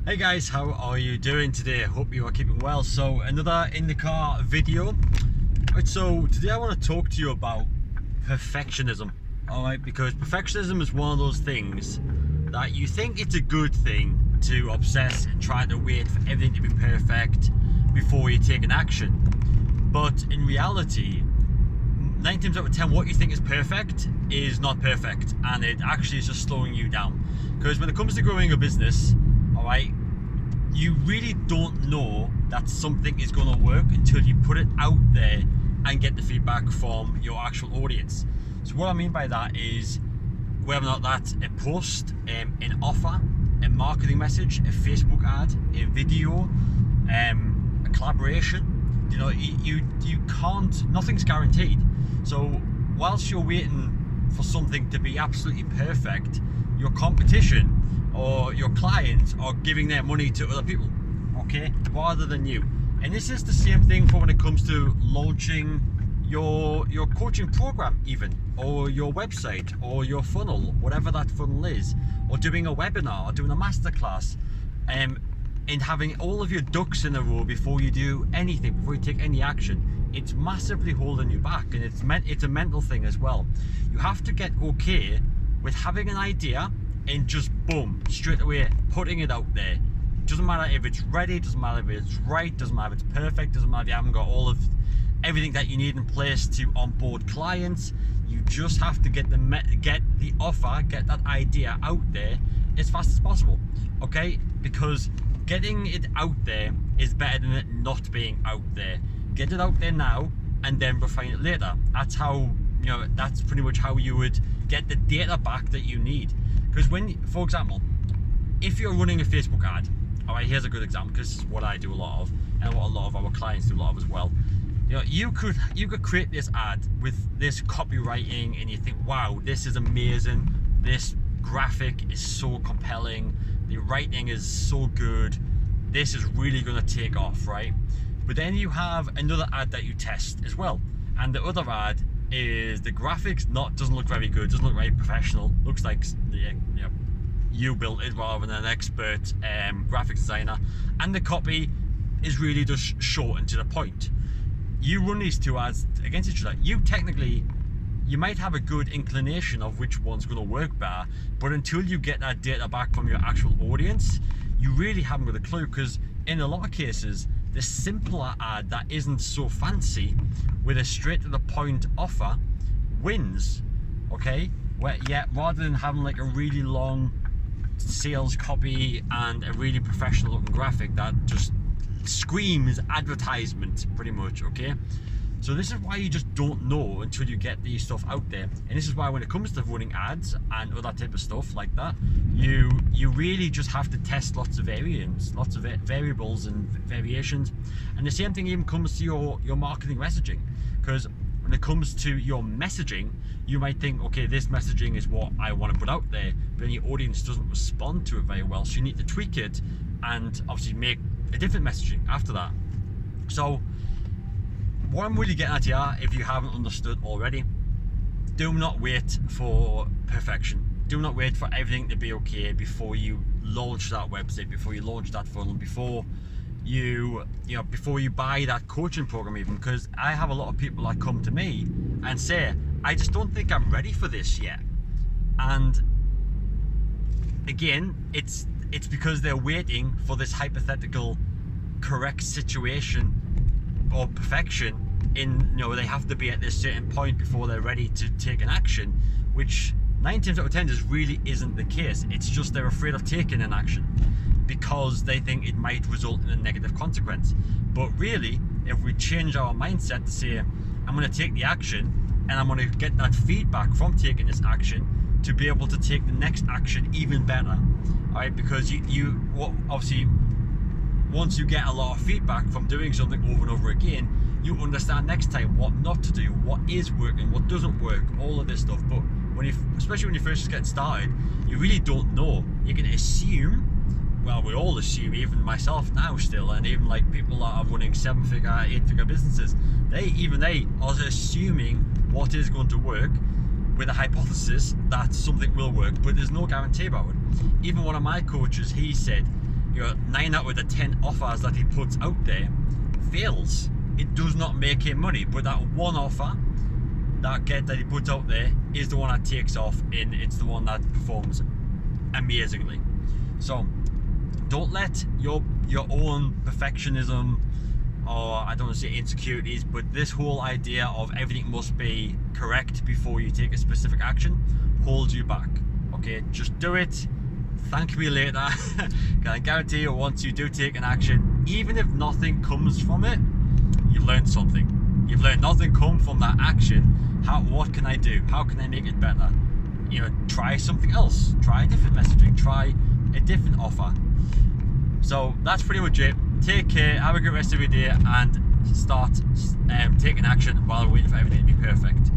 Hey guys, how are you doing today? Hope you are keeping well. So another in the car video. Right, so today I want to talk to you about perfectionism. Alright, because perfectionism is one of those things that you think it's a good thing to obsess and try to wait for everything to be perfect before you take an action. But in reality, 9 times out of 10 what you think is perfect is not perfect, and it actually is just slowing you down. Because when it comes to growing a business, alright, you really don't know that something is going to work until you put it out there and get the feedback from your actual audience. So what I mean by that is whether or not that's a post, an offer, a marketing message, a Facebook ad, a video, a collaboration. You know, you can't, nothing's guaranteed. So whilst you're waiting for something to be absolutely perfect, your competition or your clients are giving their money to other people, okay, rather than you. And this is the same thing for when it comes to launching your coaching program even, or your website, or your funnel, whatever that funnel is, or doing a webinar, or doing a masterclass, and having all of your ducks in a row before you do anything, before you take any action. It's massively holding you back, and it's a mental thing as well. You have to get okay with having an idea and just boom, straight away putting it out there. Doesn't matter if it's ready, doesn't matter if it's right, doesn't matter if it's perfect, doesn't matter if you haven't got all of everything that you need in place to onboard clients. You just have to get the offer, get that idea out there as fast as possible, okay? Because getting it out there is better than it not being out there. Get it out there now and then refine it later. That's how, you know, that's pretty much how you would get the data back that you need. Because when, for example, if you're running a Facebook ad, all right, here's a good example, because this is what I do a lot of, and what a lot of our clients do a lot of as well. You know, you could create this ad with this copywriting, and you think, wow, this is amazing. This graphic is so compelling. The writing is so good. This is really going to take off, right? But then you have another ad that you test as well, and the other ad is the graphics doesn't look very good, doesn't look very professional, looks like you built it rather than an expert graphics designer, and the copy is really just short and to the point. You run these two ads against each other. You might have a good inclination of which one's going to work better, but until you get that data back from your actual audience, you really haven't got a clue. Because in a lot of cases, the simpler ad that isn't so fancy with a straight to the point offer wins, okay? Rather than having like a really long sales copy and a really professional looking graphic that just screams advertisement pretty much, okay? So this is why you just don't know until you get these stuff out there. And this is why when it comes to running ads and other type of stuff like that, you really just have to test lots of variants, lots of variables and variations. And the same thing even comes to your marketing messaging. Because when it comes to your messaging, you might think, okay, this messaging is what I want to put out there, but then your audience doesn't respond to it very well. So you need to tweak it and obviously make a different messaging after that. So what I'm really getting at here, if you haven't understood already, do not wait for perfection. Do not wait for everything to be okay before you launch that website, before you launch that funnel, before you buy that coaching program even. Because I have a lot of people that come to me and say, I just don't think I'm ready for this yet. And again, it's because they're waiting for this hypothetical correct situation or perfection in, they have to be at this certain point before they're ready to take an action, which 9 times out of 10 really isn't the case. It's just they're afraid of taking an action because they think it might result in a negative consequence. But really, if we change our mindset to say, I'm going to take the action and I'm going to get that feedback from taking this action to be able to take the next action even better, all right? Because obviously once you get a lot of feedback from doing something over and over again, you understand next time what not to do, what is working, what doesn't work, all of this stuff. But especially when you first just get started, you really don't know. You can assume, well, we all assume, even myself now still, and even like people that are running 7-figure, 8-figure businesses, they are assuming what is going to work with a hypothesis that something will work, but there's no guarantee about it. Even one of my coaches, he said, 9 out of the 10 offers that he puts out there fails. It does not make him money, but that one offer that he puts out there is the one that takes off, and it's the one that performs amazingly. So don't let your own perfectionism, or I don't want to say insecurities, but this whole idea of everything must be correct before you take a specific action hold you back. Okay, just do it. Thank me later. Can I guarantee you, once you do take an action, even if nothing comes from it, you've learned something. You've learned nothing come from that action. What can I do? How can I make it better? Try something else. Try a different messaging. Try a different offer. So that's pretty much it. Take care. Have a good rest of your day, and start taking action while we're waiting for everything to be perfect.